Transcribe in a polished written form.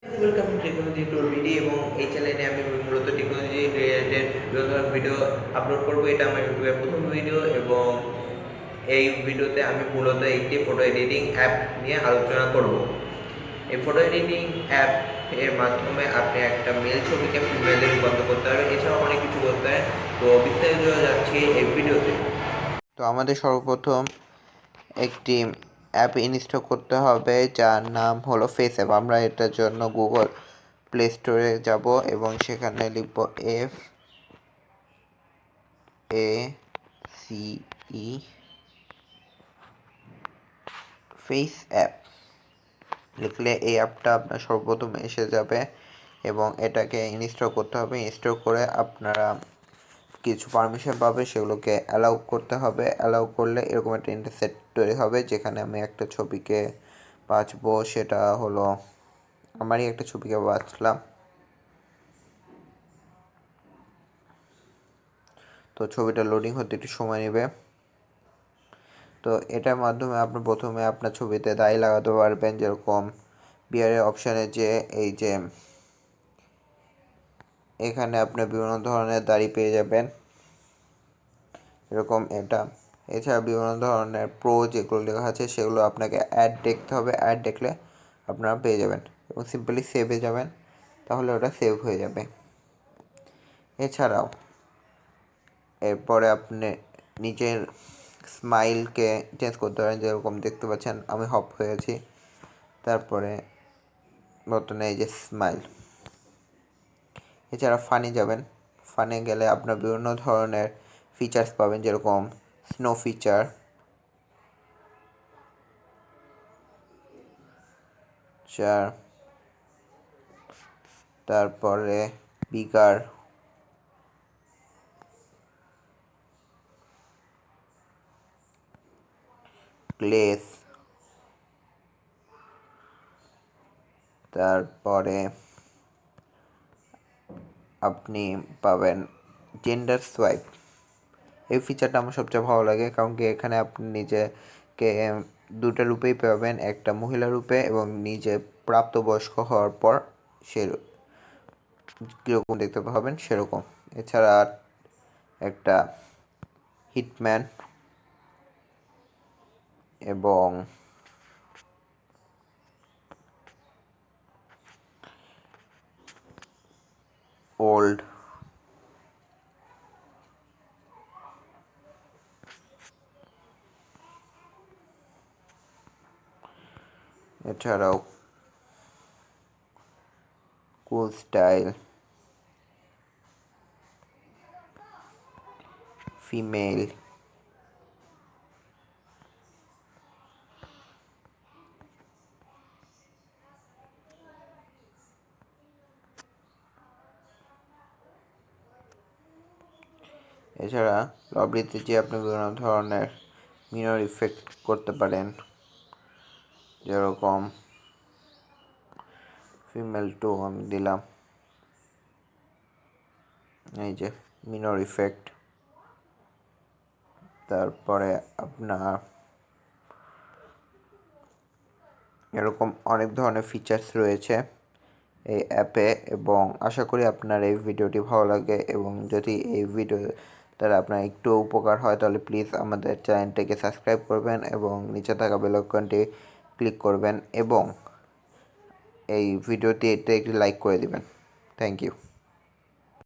Welcome to technology টোলবিডি এবং এই চ্যানেলে আমি মূলত টেকনোলজি রিলেটেড বিভিন্ন ভিডিও আপলোড করব। এটা আমার ইউটিউবের প্রথম ভিডিও এবং এই ভিডিওতে আমি মূলত একটি ফটো এডিটিং অ্যাপ নিয়ে আলোচনা করব। এই ফটো এডিটিং অ্যাপ এর মাধ্যমে আপনি একটা মেল ছবিকে ফিমেলে রূপান্তর করতে পারবেন, এছাড়াও অনেক কিছু করতে পারেন। তো বিস্তারিত যাচ্ছি এই ভিডিওতে। তো আমাদের সর্বপ্রথম একটি অ্যাপ ইনস্টল করতে হবে যার নাম হলো ফেস অ্যাপ। আমরা এটার জন্য গুগল প্লে স্টোরে যাব এবং সেখানে লিখব FACE ফেস অ্যাপ। লিখলে এই অ্যাপটা আপনার সর্বপ্রথম এসে যাবে এবং এটাকে ইনস্টল করতে হবে। ইনস্টল করে আপনারা কিছু পারমিশন পাবে, সেগুলোকে অ্যালাউ করতে হবে। অ্যালাউ করলে এরকম একটা ইন্টারফেস তৈরি হবে যেখানে আমি একটা ছবিকে বাছবো। সেটা হলো আমারই একটা ছবিকে বাছলাম। তো ছবিটা লোডিং হতে একটু সময় নেবে। তো এটার মাধ্যমে আপনি প্রথমে আপনার ছবিতে দাড়ি লাগাতে পারবেন, যেরকম বিয়ারের অপশানে যে এই যে এখানে আপনি বিভিন্ন ধরনের দাড়ি পেয়ে যাবেন, এরকম এটা। এছাড়া বিভিন্ন ধরনের প্রো যেগুলো লেখা আছে সেগুলো আপনাকে অ্যাড দেখতে হবে। অ্যাড দেখলে আপনারা পেয়ে যাবেন এবং সিম্পলি সেভে যাবেন, তাহলে ওটা সেভ হয়ে যাবে। এছাড়াও এরপরে আপনি নিজের স্মাইলকে চেঞ্জ করতে পারেন, যেরকম দেখতে পাচ্ছেন আমি হপ হয়েছি। তারপরে বর্তমানে এই যে স্মাইল। এছাড়া ফানি যাবেন। ফানে গেলে আপনার বিভিন্ন ধরনের ফিচার্স পাবেন, যেরকম স্নো ফিচার, তারপরে বিগার, গ্লেস, তারপরে আপনি পাবেন জেন্ডার সোয়াইপ। এই ফিচারটা আমার সবচেয়ে ভালো লাগে, কারণ কি এখানে আপনি নিজেকে দুটো রূপেই পাবেন, একটা মহিলা রূপে এবং নিজে প্রাপ্তবয়স্ক হওয়ার পর সে কীরকম দেখতে পাবেন সেরকম। এছাড়া একটা হিটম্যান এবং ওল্ড, এছাড়াও কুল স্টাইল, ফিমেল, এছাড়া লবলিতে যে আপনি বিভিন্ন ধরনের মিরর ইফেক্ট করতে পারেন, যেরকম ফিমেল 2 আমি দিলাম, এই যে মিরর ইফেক্ট। তারপরে আপনার এরকম অনেক ধরনের ফিচার্স রয়েছে এই অ্যাপে এবং আশা করি আপনার এই ভিডিওটি ভালো লাগে এবং যদি এই ভিডিও দ্বারা আপনার একটু উপকার হয় তাহলে প্লিজ আমাদের চ্যানেলটিকে সাবস্ক্রাইব করবেন এবং নিচে থাকা বেল আইকনটি ক্লিক করবেন এবং এই ভিডিওটি একটি লাইক করে দিবেন। Thank you.